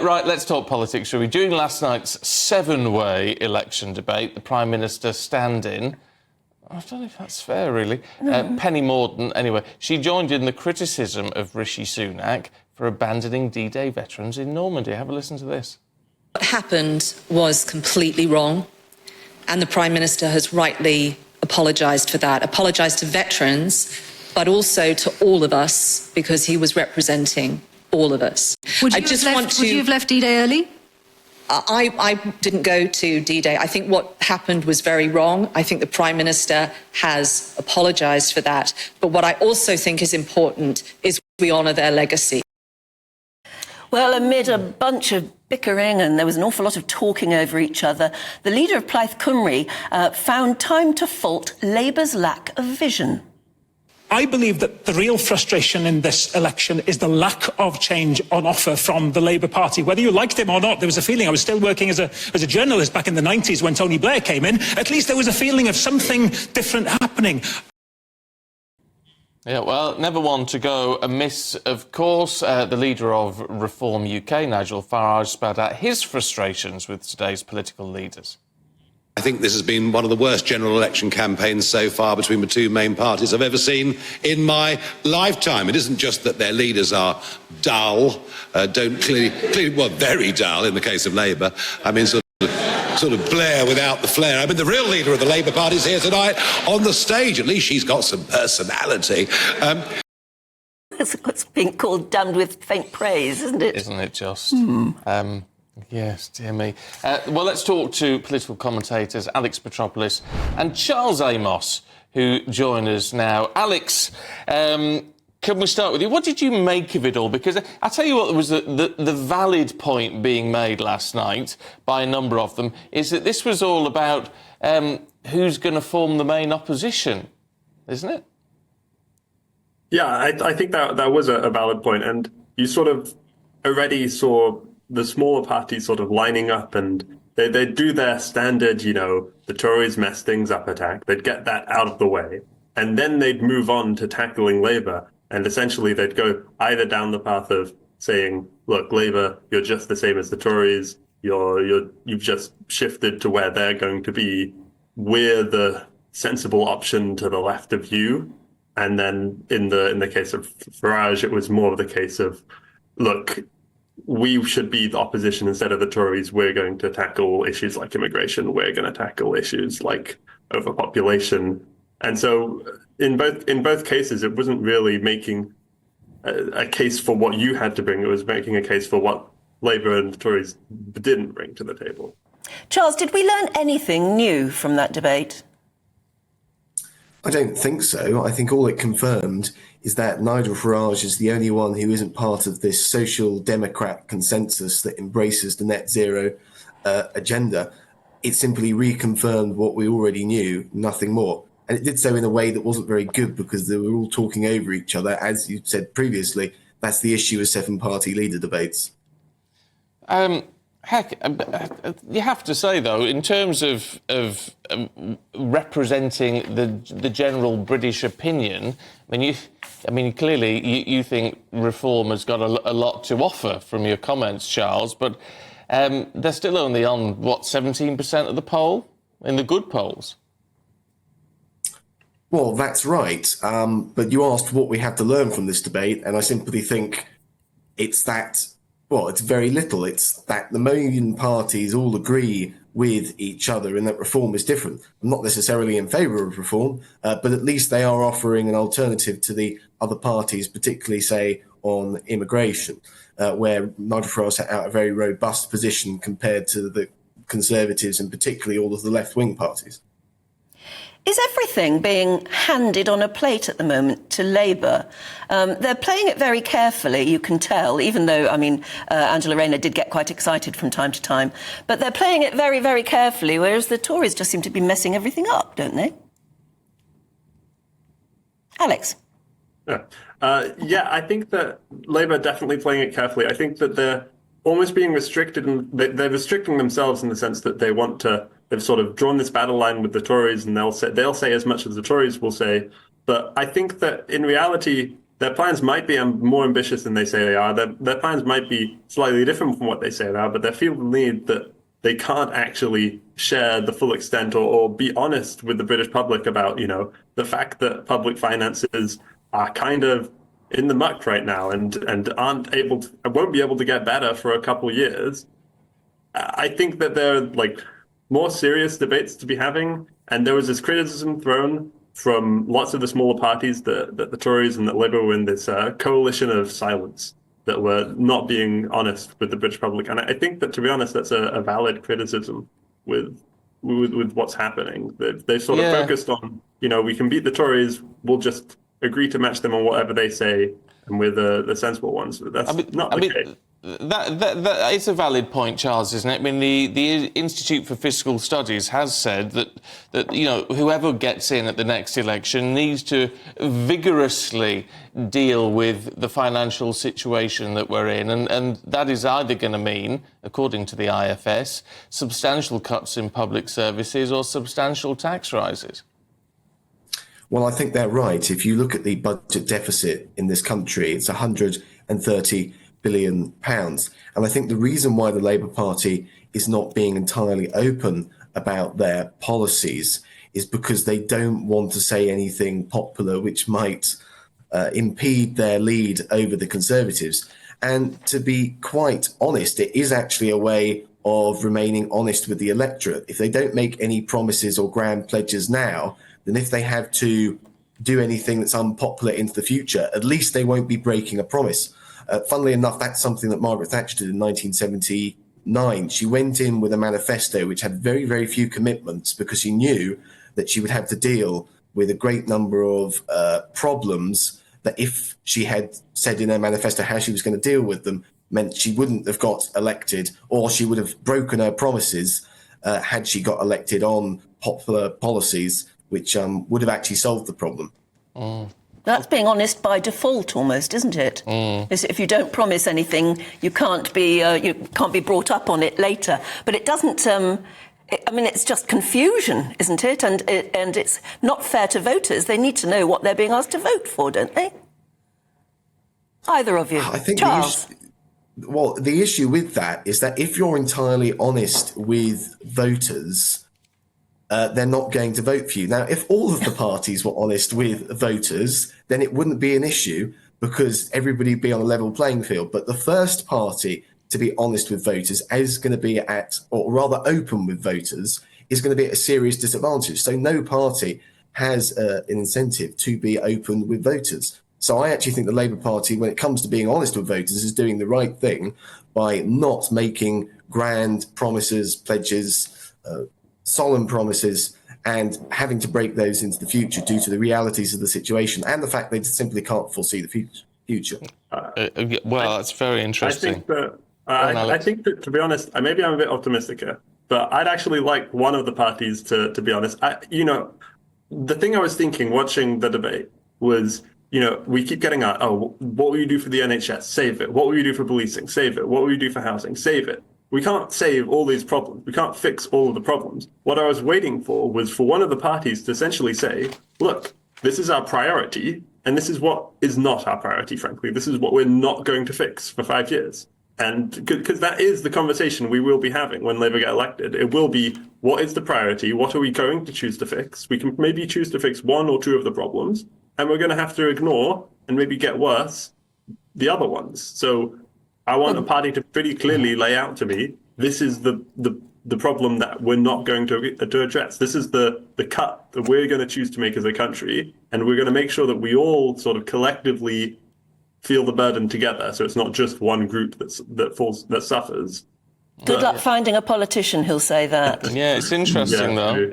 Right, let's talk politics, shall we? During last night's seven-way election debate, the Prime Minister stand-in, I don't know if that's fair, really, Penny Mordaunt, anyway, she joined in the criticism of Rishi Sunak for abandoning D-Day veterans in Normandy. Have a listen to this. What happened was completely wrong, and the Prime Minister has rightly apologised for that, apologised to veterans, but also to all of us, because he was representing all of us. Would you have left D-Day early? I didn't go to D-Day. I think what happened was very wrong. I think the Prime Minister has apologised for that. But what I also think is important is we honour their legacy. Well, amid a bunch of bickering and there was an awful lot of talking over each other, the leader of Plaid Cymru found time to fault Labour's lack of vision. I believe that the real frustration in this election is the lack of change on offer from the Labour Party. Whether you liked him or not, there was a feeling. I was still working as a journalist back in the 90s when Tony Blair came in. At least there was a feeling of something different happening. Yeah, well, never one to go amiss, of course. The leader of Reform UK, Nigel Farage, spelled out his frustrations with today's political leaders. I think this has been one of the worst general election campaigns so far between the two main parties I've ever seen in my lifetime. It isn't just that their leaders are dull, clearly, well, very dull in the case of Labour. I mean, sort of Blair without the flair. I mean, the real leader of the Labour Party is here tonight on the stage. At least she's got some personality. That's what's being called damned with faint praise, isn't it? Isn't it just? Yes, dear me. Well, let's talk to political commentators Alex Petropoulos and Charles Amos, who join us now. Alex, can we start with you? What did you make of it all? Because I'll tell you what was the valid point being made last night by a number of them, is that this was all about who's going to form the main opposition, isn't it? Yeah, I think that was a valid point. And you sort of already saw the smaller parties sort of lining up, and they'd do their standard, the Tories mess things up attack. They'd get that out of the way. And then they'd move on to tackling Labour. And essentially they'd go either down the path of saying, look, Labour, you're just the same as the Tories. You've just shifted to where they're going to be. We're the sensible option to the left of you. And then in the case of Farage, it was more of the case of, look, we should be the opposition instead of the Tories. We're going to tackle issues like immigration. We're going to tackle issues like overpopulation. And so in both cases, it wasn't really making a case for what you had to bring. It was making a case for what Labour and the Tories didn't bring to the table. Charles, did we learn anything new from that debate? I don't think so. I think all it confirmed is that Nigel Farage is the only one who isn't part of this social democrat consensus that embraces the net zero agenda. It simply reconfirmed what we already knew, nothing more. And it did so in a way that wasn't very good because they were all talking over each other. As you said previously, that's the issue with seven-party leader debates. You have to say, though, in terms of representing the general British opinion, clearly you think Reform has got a lot to offer from your comments, Charles, but they're still only on, 17% of the poll in the good polls? Well, that's right. But you asked what we have to learn from this debate, and I simply think it's that, it's very little. It's that the main parties all agree with each other and that reform is different. I'm not necessarily in favour of reform, but at least they are offering an alternative to the other parties, particularly, say, on immigration, where Nigel Farage set out a very robust position compared to the Conservatives and particularly all of the left-wing parties. Is everything being handed on a plate at the moment to Labour? They're playing it very carefully, you can tell, even though, Angela Rayner did get quite excited from time to time. But they're playing it very, very carefully, whereas the Tories just seem to be messing everything up, don't they? Alex? Yeah, I think that Labour are definitely playing it carefully. I think that they're almost being restricted, and they're restricting themselves in the sense that they want to. They've sort of drawn this battle line with the Tories, and they'll say as much as the Tories will say. But I think that in reality, their plans might be more ambitious than they say they are. Their plans might be slightly different from what they say they are, but they feel the need that they can't actually share the full extent or be honest with the British public about, the fact that public finances are kind of in the muck right now and won't be able to get better for a couple years. I think that there are more serious debates to be having, and there was this criticism thrown from lots of the smaller parties that the Tories and that Labour were in this coalition of silence, that were not being honest with the British public. And I think that, to be honest, that's a valid criticism with what's happening. They've sort of focused on, we can beat the Tories, we'll just agree to match them on whatever they say, and we're the sensible ones. But that's not the case. That is a valid point, Charles, isn't it? I mean, the Institute for Fiscal Studies has said that whoever gets in at the next election needs to vigorously deal with the financial situation that we're in, and that is either going to mean, according to the IFS, substantial cuts in public services or substantial tax rises. Well, I think they're right. If you look at the budget deficit in this country, it's 130 billion pounds. And I think the reason why the Labour Party is not being entirely open about their policies is because they don't want to say anything popular which might impede their lead over the Conservatives. And to be quite honest, it is actually a way of remaining honest with the electorate. If they don't make any promises or grand pledges now, then if they have to do anything that's unpopular into the future, at least they won't be breaking a promise. Funnily enough, that's something that Margaret Thatcher did in 1979. She went in with a manifesto which had very, very few commitments because she knew that she would have to deal with a great number of problems that, if she had said in her manifesto how she was going to deal with them, meant she wouldn't have got elected, or she would have broken her promises had she got elected on popular policies which would have actually solved the problem. That's being honest by default, almost, isn't it? If you don't promise anything, you can't be brought up on it later. But it doesn't. It's just confusion, isn't it? And it's not fair to voters. They need to know what they're being asked to vote for, don't they? Either of you, I think Charles. the issue with that is that if you're entirely honest with voters, they're not going to vote for you. Now, if all of the parties were honest with voters, then it wouldn't be an issue because everybody would be on a level playing field. But the first party to be honest with voters is going to be or rather open with voters, is going to be at a serious disadvantage. So no party has an incentive to be open with voters. So I actually think the Labour Party, when it comes to being honest with voters, is doing the right thing by not making grand promises, pledges, solemn promises, and having to break those into the future due to the realities of the situation and the fact they simply can't foresee the future. That's very interesting. I think that, to be honest, maybe I'm a bit optimistic here, but I'd actually like one of the parties to be honest. The thing I was thinking watching the debate was, we keep getting what will you do for the NHS? Save it. What will you do for policing? Save it. What will you do for housing? Save it. We can't save all these problems. We can't fix all of the problems. What I was waiting for was for one of the parties to essentially say, look, this is our priority, and this is what is not our priority, frankly. This is what we're not going to fix for 5 years. And because that is the conversation we will be having when Labour get elected. It will be, what is the priority? What are we going to choose to fix? We can maybe choose to fix one or two of the problems, and we're going to have to ignore and maybe get worse the other ones. So I want a party to pretty clearly lay out to me, this is the problem that we're not going to address. This is the cut that we're going to choose to make as a country, and we're going to make sure that we all sort of collectively feel the burden together. So it's not just one group that suffers. Good luck finding a politician who'll say that. Yeah, it's interesting though.